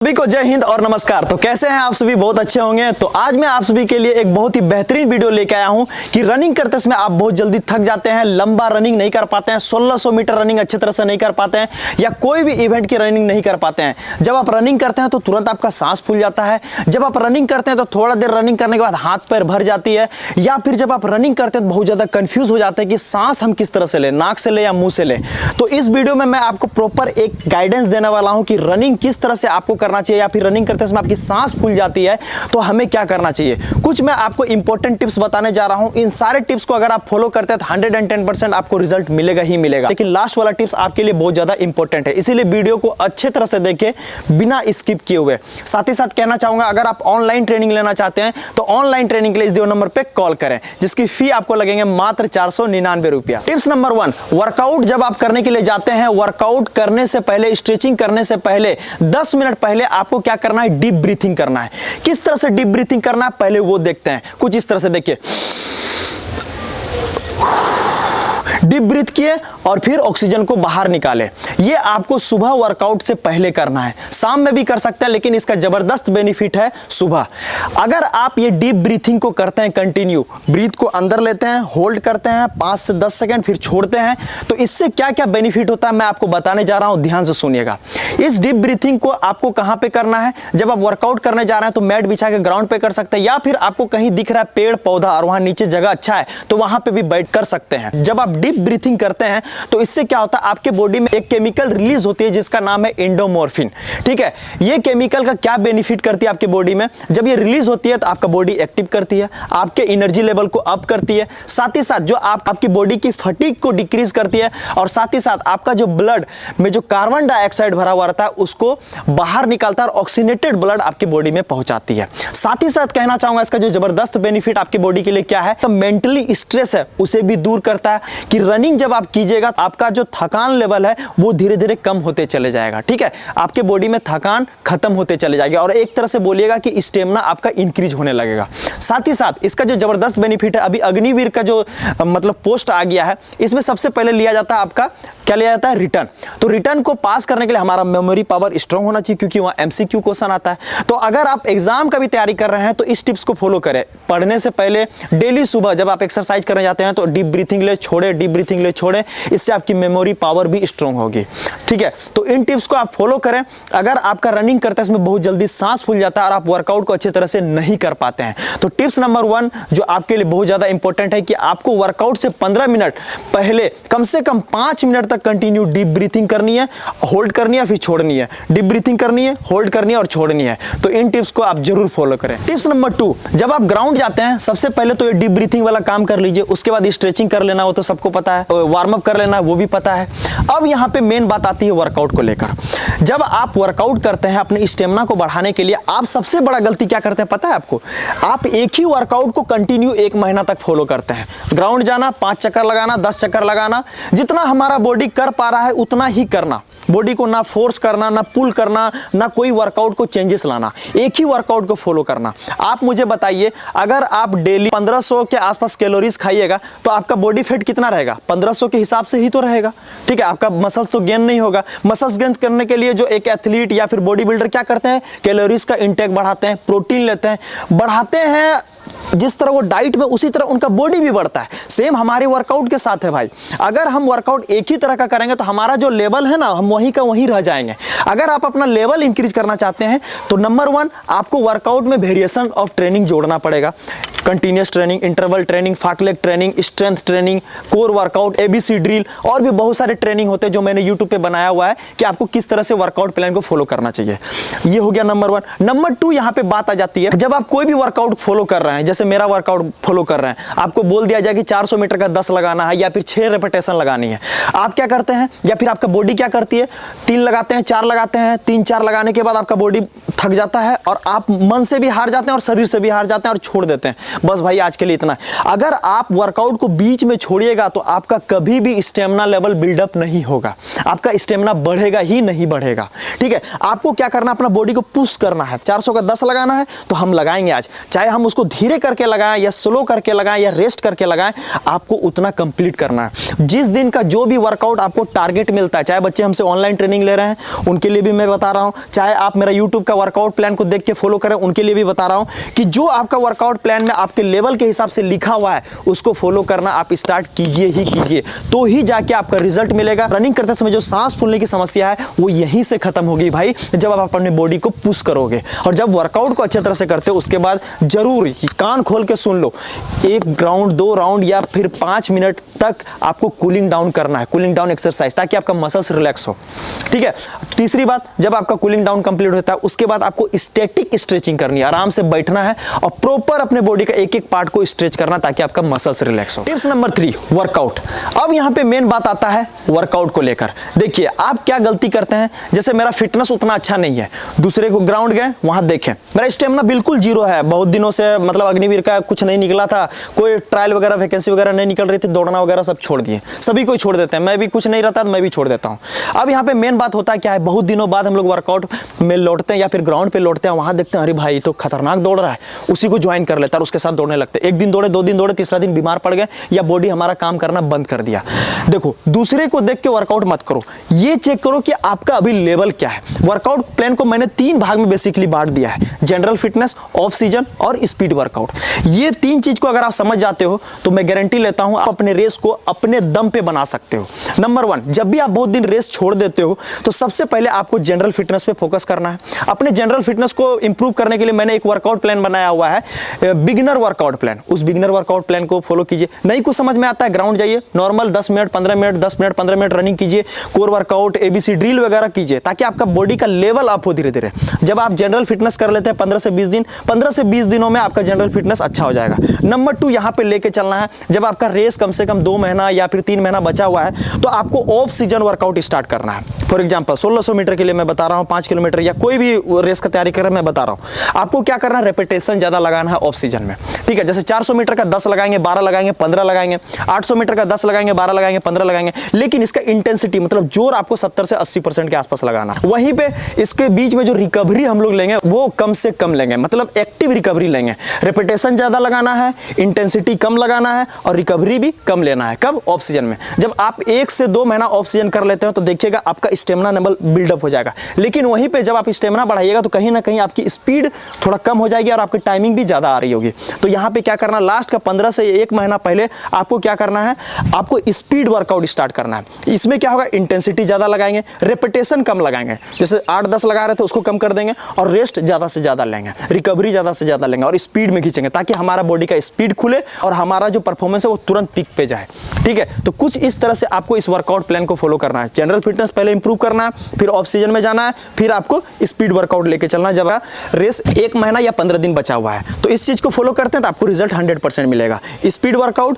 सभी को जय हिंद और नमस्कार। तो कैसे हैं आप सभी? बहुत अच्छे होंगे। तो आज मैं आप सभी के लिए एक बहुत ही बेहतरीन वीडियो लेके आया हूं कि रनिंग करते समय आप बहुत जल्दी थक जाते हैं, लंबा रनिंग नहीं कर पाते हैं, 1600 मीटर रनिंग अच्छी तरह से नहीं कर पाते हैं या कोई भी इवेंट की रनिंग नहीं कर पाते हैं। जब आप रनिंग करते हैं तो तुरंत आपका सांस फूल जाता है। जब आप रनिंग करते हैं तो थोड़ा देर रनिंग करने के बाद हाथ पैर भर जाती है, या फिर जब आप रनिंग करते हैं तो बहुत ज्यादा कंफ्यूज हो जाते हैं कि सांस हम किस तरह से लें, नाक से ले या मुंह से ले। तो इस वीडियो में मैं आपको प्रॉपर एक गाइडेंस देने वाला हूं कि रनिंग किस तरह से आपको करना चाहिए, या फिर रनिंग करते समय आपकी सांस फूल जाती है तो हमें क्या करना चाहिए। कुछ मैं आपको इंपॉर्टेंट टिप्स बताने जा रहा हूं। इन सारे टिप्स को अगर आप फॉलो करते हैं तो 110% आपको रिजल्ट मिलेगा ही मिलेगा। लेकिन लास्ट वाला टिप्स आपके लिए बहुत ज्यादा इंपॉर्टेंट है, इसीलिए वीडियो को अच्छे तरह से देखें बिना स्किप किए हुए। साथ ही साथ कहना चाहूंगा, अगर आप ऑनलाइन ट्रेनिंग लेना चाहते हैं तो ऑनलाइन ट्रेनिंग के लिए इस दो नंबर पे कॉल करें, जिसकी फी आपको लगेंगे मात्र 499 रुपया। टिप्स नंबर 1, वर्कआउट जब आप करने के लिए जाते हैं, वर्कआउट करने से पहले, स्ट्रेचिंग करने से पहले 10 मिनट पहले आपको क्या करना है? डीप ब्रीथिंग करना है। किस तरह से डीप ब्रीथिंग करना है पहले वो देखते हैं। कुछ इस तरह से देखिए, डीप ब्रीथ किए और फिर ऑक्सीजन को बाहर निकाले। ये आपको सुबह वर्कआउट से पहले करना है, शाम में भी कर सकते हैं, लेकिन इसका जबरदस्त बेनिफिट है सुबह। अगर आप ये डीप ब्रीथिंग को करते हैं कंटिन्यू, ब्रीथ को अंदर लेते हैं, होल्ड करते हैं 5 से 10 सेकंड, फिर छोड़ते हैं, तो इससे क्या क्या बेनिफिट होता है मैं आपको बताने जा रहा हूं, ध्यान से सुनिएगा। इस डीप ब्रीथिंग को आपको कहां पे करना है? जब आप वर्कआउट करने जा रहे हैं तो मैट बिछा के ग्राउंड पे कर सकते हैं, या फिर आपको कहीं दिख रहा है पेड़ पौधा और वहां नीचे जगह अच्छा है तो वहां पे भी बैठ कर सकते हैं। जब आप डीप ब्रीथिंग करते हैं तो इससे क्या होता है, आपके बॉडी में एक केमिकल रिलीज होती है जिसका नाम है एंडोमॉर्फिन। ठीक है, ये केमिकल का क्या बेनिफिट करती है आपके बॉडी में? जब ये रिलीज होती है तो आपका बॉडी एक्टिव करती है, आपके एनर्जी लेवल को अप करती है, साथ ही साथ जो आपकी बॉडी की फटीग को डिक्रीज करती है, और साथ ही साथ आपका जो ब्लड में जो कार्बन डाइऑक्साइड भरा हुआ रहता है उसको बाहर निकालता है और ऑक्सीनेटेड ब्लड आपकी बॉडी में पहुंचाती है। साथ ही साथ कहना चाहूंगा, इसका जो जबरदस्त बेनिफिट आपकी बॉडी के लिए क्या है, तो मेंटली स्ट्रेस है उसे भी दूर करता है। कि रनिंग जब आप कीजिएगा तो आपका जो थकान लेवल है वो धीरे धीरे कम होते चले जाएगा। ठीक है, आपके बॉडी में थकान खत्म होते चले जाएगी, और एक तरह से बोलिएगा कि स्टेमिना आपका इंक्रीज होने लगेगा। साथ ही साथ इसका जो जबरदस्त बेनिफिट है, अभी अग्निवीर का जो मतलब पोस्ट आ गया है, इसमें सबसे पहले लिया जाता है आपका क्या लिया जाता है? रिटर्न। तो रिटर्न को पास करने के लिए हमारा मेमोरी पावर स्ट्रांग होना चाहिए, क्योंकि वहां एमसीक्यू क्वेश्चन आता है। तो अगर आप एग्जाम का भी तैयारी कर रहे हैं तो इस टिप्स को फॉलो करें। पढ़ने से पहले डेली सुबह जब आप एक्सरसाइज करने जाते हैं तो डीप ब्रीथिंग ले छोड़े, डीप ब्रीथिंग ले छोड़े, इससे आपकी मेमोरी पावर भी स्ट्रांग होगी। ठीक है, तो इन टिप्स को आप फॉलो करें। अगर आपका रनिंग करते समय बहुत जल्दी सांस फूल जाता है और आप वर्कआउट को अच्छी तरह से नहीं कर पाते हैं, तो टिप्स नंबर 1 जो आपके लिए बहुत ज्यादा इंपॉर्टेंट है कि आपको वर्कआउट से 15 मिनट पहले कम से कम 5 मिनट तक कंटिन्यू डीप ब्रीथिंग करनी है, होल्ड करनी है, फिर छोड़नी है, डीप ब्रीथिंग करनी है, होल्ड करनी है और छोड़नी है। तो इन टिप्स को आप जरूर फॉलो करें। टिप्स नंबर 2, जब आप ग्राउंड जाते हैं सबसे पहले तो ये डीप ब्रीथिंग वाला काम कर लीजिए, उसके बाद स्ट्रेचिंग कर लेना, वो तो सबको पता है, वार्म अप कर लेना वो भी पता है। अब यहाँ पे मेन बात आती है वर्कआउट को लेकर। जब आप वर्कआउट करते हैं अपने स्टेमिना को बढ़ाने के लिए, आप सबसे बड़ा गलती क्या करते हैं पता है आपको? आप एक ही वर्कआउट को कंटिन्यू 1 महीना तक फॉलो करते हैं। ग्राउंड जाना, 5 चक्कर लगाना, 10 चक्कर लगाना, जितना हमारा बॉडी कर पा रहा है उतना ही करना। बॉडी को ना फोर्स करना, ना पुल करना, ना कोई वर्कआउट को चेंजेस लाना, एक ही वर्कआउट को फॉलो करना। आप मुझे बताइए, अगर आप डेली 1500 के आसपास कैलोरीज खाइएगा तो आपका बॉडी फैट कितना रहेगा? 1500 के हिसाब से ही तो रहेगा। ठीक है, आपका मसल्स तो गेन नहीं होगा। मसल्स गेन करने के लिए जो एक एथलीट या फिर बॉडी बिल्डर क्या करते हैं? कैलोरीज का इंटेक बढ़ाते हैं, प्रोटीन लेते हैं, बढ़ाते हैं। जिस तरह वो डाइट में, उसी तरह उनका बॉडी भी बढ़ता है। सेम हमारे वर्कआउट के साथ है भाई। अगर हम वर्कआउट एक ही तरह का करेंगे तो हमारा जो लेवल है ना, हम वहीं का वहीं रह जाएंगे। अगर आप अपना लेवल इंक्रीज करना चाहते हैं तो नंबर 1 आपको वर्कआउट में वेरिएशन ऑफ ट्रेनिंग जोड़ना पड़ेगा। कंटिन्यूअस ट्रेनिंग, इंटरवल ट्रेनिंग, फाक leg training, strength training, core workout, ABC drill, और भी बहुत सारे ट्रेनिंग होते हैं जो मैंने यूट्यूब पे बनाया हुआ है कि आपको किस तरह से वर्कआउट प्लान को फॉलो करना चाहिए। ये हो गया नंबर 1। नंबर 2, यहाँ पे बात आ जाती है, जब आप कोई भी वर्कआउट फॉलो कर रहे हैं, जैसे मेरा वर्कआउट फॉलो कर रहे हैं, आपको बोल दिया जाए कि 400 मीटर का 10 लगाना है या फिर 6 रेपिटेशन लगानी है, आप क्या करते हैं, या फिर आपका बॉडी क्या करती है? 3 लगाते हैं, 4 लगाते हैं, 3-4 लगाने के बाद आपका बॉडी थक जाता है और आप मन से भी हार जाते हैं और शरीर से भी हार जाते हैं और छोड़ देते हैं। बस भाई आज के लिए इतना। अगर आप वर्कआउट को बीच में छोड़िएगा तो आपका कभी भी स्टेमिना लेवल बिल्डअप नहीं होगा, आपका स्टेमिना बढ़ेगा ही नहीं बढ़ेगा। ठीक है, आपको क्या करना, अपना बॉडी को पुश करना है। 400 का 10 लगाना है तो हम लगाएंगे आज, चाहे हम उसको धीरे करके लगाएं या स्लो करके लगाएं या रेस्ट करके लगाएं, आपको उतना कंप्लीट करना है। जिस दिन का जो भी वर्कआउट आपको टारगेट मिलता है, चाहे बच्चे हमसे ऑनलाइन ट्रेनिंग ले रहे हैं उनके लिए भी मैं बता रहा हूं, चाहे आप मेरा यूट्यूब का वर्कआउट प्लान को देख के फॉलो करें उनके लिए भी बता रहा हूं कि जो आपका वर्कआउट प्लान में आपके लेवल के हिसाब से लिखा हुआ है उसको फॉलो करना आप स्टार्ट कीजिए ही कीजिए, तो ही जाके आपका रिजल्ट मिलेगा। रनिंग करते समय जो सांस फूलने की समस्या है वो यहीं से खत्म होगी भाई, जब आप अपने बॉडी को पुश करोगे। और जब वर्कआउट को अच्छे तरह से करते हो उसके बाद जरूर कान खोल के सुन लो, 1 राउंड 2 राउंड या फिर 5 मिनट तक आपको कूलिंग डाउन करना है, कूलिंग डाउन एक्सरसाइज, ताकि आपका मसल्स रिलैक्स हो। ठीक है, तीसरी बात, जब आपका कूलिंग डाउन कंप्लीट होता है उसके बाद आपको स्टैटिक स्ट्रेचिंग करनी है, आराम से बैठना है और प्रॉपर अपने बॉडी का एक एक पार्ट को स्ट्रेच करना ताकि आपका मसल्स रिलैक्स हो। Tips number 3, workout. अब यहां पे मेन बात आता है वर्कआउट को लेकर। देखिए आप क्या गलती करते हैं, जैसे मेरा फिटनेस उतना अच्छा नहीं है, दूसरे को ग्राउंड गए वहां देखें मेरा स्टेमिना बिल्कुल जीरो है, बहुत दिनों से मतलब अग्निवीर का कुछ नहीं निकला था, कोई ट्रायल वगैरह वैकेंसी वगैरह नहीं निकल रही थी, दौड़ना वगैरह सब छोड़ दिए, सभी कोई छोड़ देते हैं, मैं भी कुछ नहीं रहता तो मैं भी छोड़ देता हूं। अब यहाँ पे मेन बात होता है क्या है, बहुत दिनों बाद हम लोग वर्कआउट में लौटते हैं या फिर ग्राउंड पे लौटते हैं, वहां देखते हैं अरे भाई तो खतरनाक दौड़ रहा है, उसी को ज्वाइन कर लेता है और उसके साथ दौड़ने लगते हैं। एक दिन दौड़े, 2 दिन दौड़े, तीसरा दिन बीमार पड़ गए या बॉडी हमारा काम करना बंद कर दिया। देखो दूसरे को देख के वर्कआउट मत करो, ये चेक करो कि आपका अभी लेवल क्या है। वर्कआउट प्लान को मैंने 3 भाग में बेसिकली बांट दिया है, जनरल फिटनेस, ऑफ सीजन और स्पीड वर्कआउट। ये 3 चीज को अगर आप समझ जाते हो तो मैं गारंटी लेता हूं आप अपने रेस को अपने दम पे बना सकते हो। नंबर 1, जब भी आप बहुत दिन रेस छोड़ देते हो तो सबसे पहले आपको जनरल फिटनेस पे फोकस करना है। अपने जनरल फिटनेस को इंप्रूव करने के लिए मैंने एक वर्कआउट प्लान बनाया हुआ है, बिगिनर वर्कआउट प्लान। उस बिगिनर वर्कआउट प्लान को फॉलो कीजिए। नहीं कुछ समझ में आता है, ग्राउंड जाइए, normal 10 minute 15 minute 10 minute 15 minute running कीजिए, कोर वर्कआउट एबीसी ड्रिल वगैरह कीजिए ताकि आपका बॉडी का लेवल अप हो धीरे धीरे। जब आप जनरल फिटनेस कर लेते हैं 15 से 20 दिन, 15 से 20 दिनों में आपका जनरल फिटनेस अच्छा हो जाएगा। नंबर 2 यहां पे लेके चलना है, जब आपका रेस कम से कम 2 महीना या फिर 3 महीना बचा हुआ है तो आपको ऑफ सीजन वर्कआउट स्टार्ट करना है। फॉर एग्जांपल 1600 मीटर के लिए मैं बता रहा हूं, 5 किलोमीटर या कोई भी रेस का तैयारी कर रहे हैं मैं बता रहा हूं, आपको क्या करना है, रेपिटेशन ज्यादा लगाना है ऑफ सीजन में। ठीक है, जैसे 400 मीटर का 10 लगाएंगे, 12 लगाएंगे, 15 लगाएंगे, 800 मीटर का 10 लगाएंगे, 12 लगाएंगे, 15 लगाएंगे, लेकिन इसका इंटेंसिटी मतलब जोर आपको 70 से 80% के आसपास लगाना है। वहीं पे इसके बीच में जो रिकवरी हम लोग लेंगे वो कम से कम लेंगे, मतलब एक्टिव रिकवरी लेंगे। रेपिटेशन ज्यादा लगाना है, इंटेंसिटी कम लगाना है और रिकवरी भी कम लेना है। कब? ऑफ सीजन में। जब आप 1 से 2 महीना ऑफ सीजन कर लेते हो तो देखिएगा आपका स्टेमिना लेवल बिल्डअप हो जाएगा, लेकिन वहीं पे जब आप स्टेमिना बढ़ाइएगा तो कहीं ना कहीं आपकी स्पीड थोड़ा कम हो जाएगी और आपकी टाइमिंग भी ज्यादा आ रही होगी। तो यहाँ पे क्या करना, लास्ट का 15 से 1 महीना पहले आपको क्या करना है, आपको स्पीड वर्कआउट स्टार्ट करना है। इसमें क्या होगा, इंटेंसिटी ज्यादा लगाएंगे, रेपिटेशन कम लगाएंगे, जैसे 8-10 लगा रहे थे उसको कम कर देंगे और रेस्ट ज्यादा से ज्यादा लेंगे, रिकवरी ज्यादा से ज्यादा लेंगे और स्पीड में खींचेंगे ताकि हमारा बॉडी का स्पीड खुले और हमारा जो परफॉर्मेंस है वो तुरंत पीक पे जाए। ठीक है, तो कुछ इस तरह से आपको इस वर्कआउट प्लान को फॉलो करना है। जनरल फिटनेस पहले इंप्रूव करना है, फिर ऑफ सीजन में जाना है, फिर आपको स्पीड वर्कआउट लेके चलना है जब रेस 1 महीना या 15 दिन बचा हुआ है। तो इस चीज को फॉलो करते हैं तो आपको रिजल्ट 100% मिलेगा। स्पीड वर्कआउट,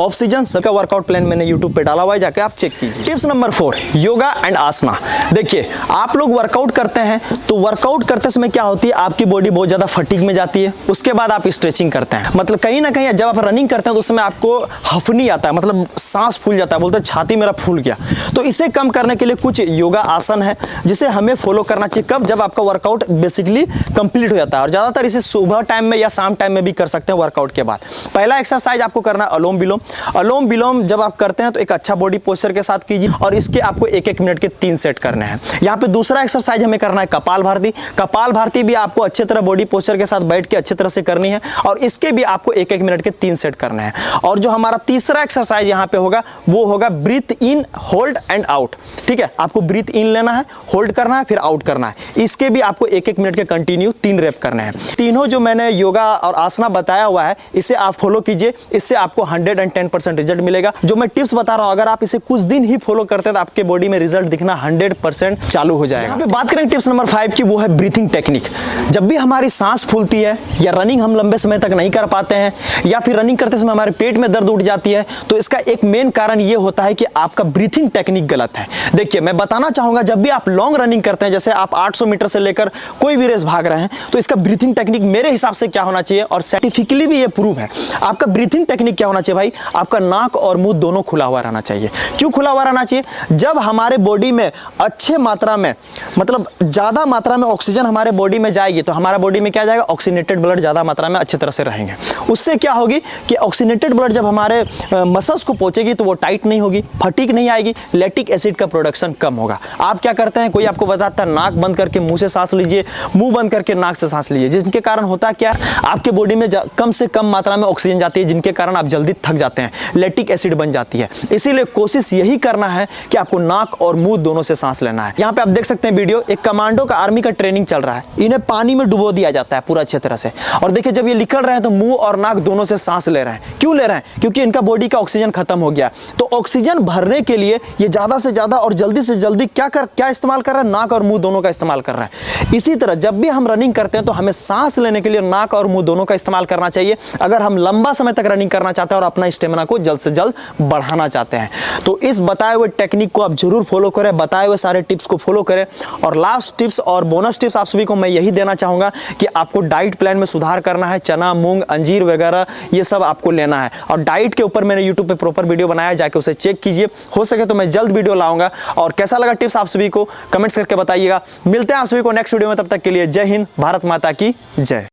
ऑफ सीजन सबका वर्कआउट प्लान मैंने यूट्यूब पे डाला हुआ है, जाके आप चेक कीजिए। टिप्स नंबर 4, योगा एंड आसना। देखिए आप लोग वर्कआउट करते हैं तो वर्कआउट करते समय क्या होती है, आपकी बॉडी बहुत ज्यादा फटीग में जाती है, उसके बाद आप स्ट्रेचिंग करते हैं, मतलब कहीं ना कहीं जब आप रनिंग करते हैं तो उस समय आपको हफनी आता है, मतलब सांस फूल जाता है, बोलते हैं छाती मेरा फूल गया। तो इसे कम करने के लिए कुछ योगा आसन है जिसे हमें फॉलो करना चाहिए। कब? जब आपका वर्कआउट बेसिकली कंप्लीट हो जाता है, और ज्यादातर इसे सुबह टाइम में या शाम टाइम में भी कर सकते हैं वर्कआउट के बाद। पहला एक्सरसाइज आपको करना है अनुलोम विलोम। अनुलोम विलोम जब आप करते हैं तो एक अच्छा बॉडी पोस्चर के साथ कीजिए और इसके आपको 1-1 मिनट के 3 सेट करने हैं। यहाँ पे दूसरा एक्सरसाइज हमें करना है कपाल भारती। कपाल भारती भी आपको अच्छे तरह बॉडी पोस्चर के साथ बैठ के अच्छे तरह से करनी है और इसके भी आपको 1-1 मिनट के 3 सेट करने हैं। और जो हमारा तीसरा एक्सरसाइज यहाँ पे होगा वो होगा breathe in, hold and out. ठीक है, आपको ब्रीथ इन लेना है, होल्ड करना है, फिर आउट करना है। इसके भी आपको 1-1 मिनट के कंटिन्यू 3 रेप करने हैं। तीनों जो मैंने योगा और आसना बताया हुआ है इसे आप फॉलो कीजिए, इससे आपको 110% रिजल्ट मिलेगा। जो मैं टिप्स बता रहा हूं अगर आप इसे कुछ दिन ही फॉलो करते हैं तो आपके बॉडी में रिजल्ट दिखना 100% चालू हो जाएगा। यहाँ पे बात करें टिप्स नंबर 5 की, वो है ब्रीथिंग टेक्निक। जब भी हमारी सांस फूलती है या रनिंग हम लंबे समय तक नहीं कर पाते हैं, या फिर रनिंग करते समय हमारे पेट में दर्द उठ जाती है, तो इसका एक मेन कारण ये होता है कि आपका ब्रीथिंग टेक्निक गलत है। देखिए, मैं बताना चाहूंगा, जब भी आप लॉन्ग रनिंग करते हैं, जैसे आप 800 मीटर से लेकर कोई भी रेस भाग रहे हैं, तो इसका ब्रीथिंग टेक्निक मेरे हिसाब से क्या होना चाहिए, और साइंटिफिकली भी ये प्रूव है, आपका ब्रीथिंग टेक्निक क्या होना चाहिए भाई, आपका नाक और मुंह दोनों खुला हुआ रहना चाहिए। क्यों खुला हुआ रहना चाहिए? जब हमारे बॉडी में अच्छे मात्रा में, मतलब ज्यादा मात्रा में ऑक्सीजन हमारे बॉडी में जाएगी, तो हमारा बॉडी में क्या जाएगा, ऑक्सीनेटेड ब्लड ज्यादा मात्रा में अच्छी तरह से रहेंगे। उससे क्या होगी कि ऑक्सीनेटेड ब्लड जब हमारे मसल्स को पहुंचेगी तो वो टाइट नहीं होगी, फटीग नहीं आएगी, लैक्टिक एसिड का प्रोडक्शन कम होगा। आप क्या करते हैं, कोई आपको बताता है नाक बंद करके मुंह से सांस लीजिए, मुंह बंद करके नाक से सांस लीजिए, जिनके कारण होता है क्या, आपके बॉडी में कम से कम मात्रा में ऑक्सीजन जाती है, जिनके कारण आप जल्दी थक जाते हैं, लैक्टिक एसिड बन जाती है। इसीलिए कोशिश यही करना है कि आपको नाक और मुंह दोनों से सांस लेना है। यहाँ पे आप देख सकते हैं वीडियो, एक कमांडो का आर्मी का ट्रेनिंग चल रहा है, इन्हें पानी में डुबो दिया जाता है पूरा अच्छी तरह से, और देखिए जब ये निकल रहे हैं तो मुंह और नाक दोनों से सांस ले रहे हैं। क्यों ले रहे हैं? क्योंकि इनका बॉडी का ऑक्सीजन खत्म हो गया। तो ऑक्सीजन भरने के लिए ये ज्यादा से ज्यादा और जल्दी से जल्दी क्या इस्तेमाल कर रहा है, नाक और मुंह दोनों का इस्तेमाल कर रहा है। इसी तरह जब भी हम रनिंग करते हैं तो हमें सांस लेने के लिए नाक और मुंह दोनों का इस्तेमाल करना चाहिए, अगर हम लंबा समय तक रनिंग करना चाहते हैं और अपना स्टेमिना को जल्द से जल्द बढ़ाना चाहते हैं। तो इस बताए हुए टेक्निक को आप जरूर फॉलो करें, बताए हुए सारे टिप्स को फॉलो करें। और लास्ट टिप्स और बोनस टिप्स आप सभी को मैं यही देना चाहूंगा कि आपको डाइट प्लान में सुधार करना है, चना, मूंग, अंजीर वगैरह ये सब आपको लेना है। और डाइट के ऊपर मैंने यूट्यूब पे प्रॉपर वीडियो बनाया, जाके उसे चेक कीजिए, हो सके तो मैं जल्द वीडियो लाऊंगा। और कैसा लगा टिप्स आप सभी को कमेंट्स करके बताइएगा। मिलते हैं आप सभी को नेक्स्ट वीडियो में, तब तक के लिए जय हिंद, भारत माता की जय।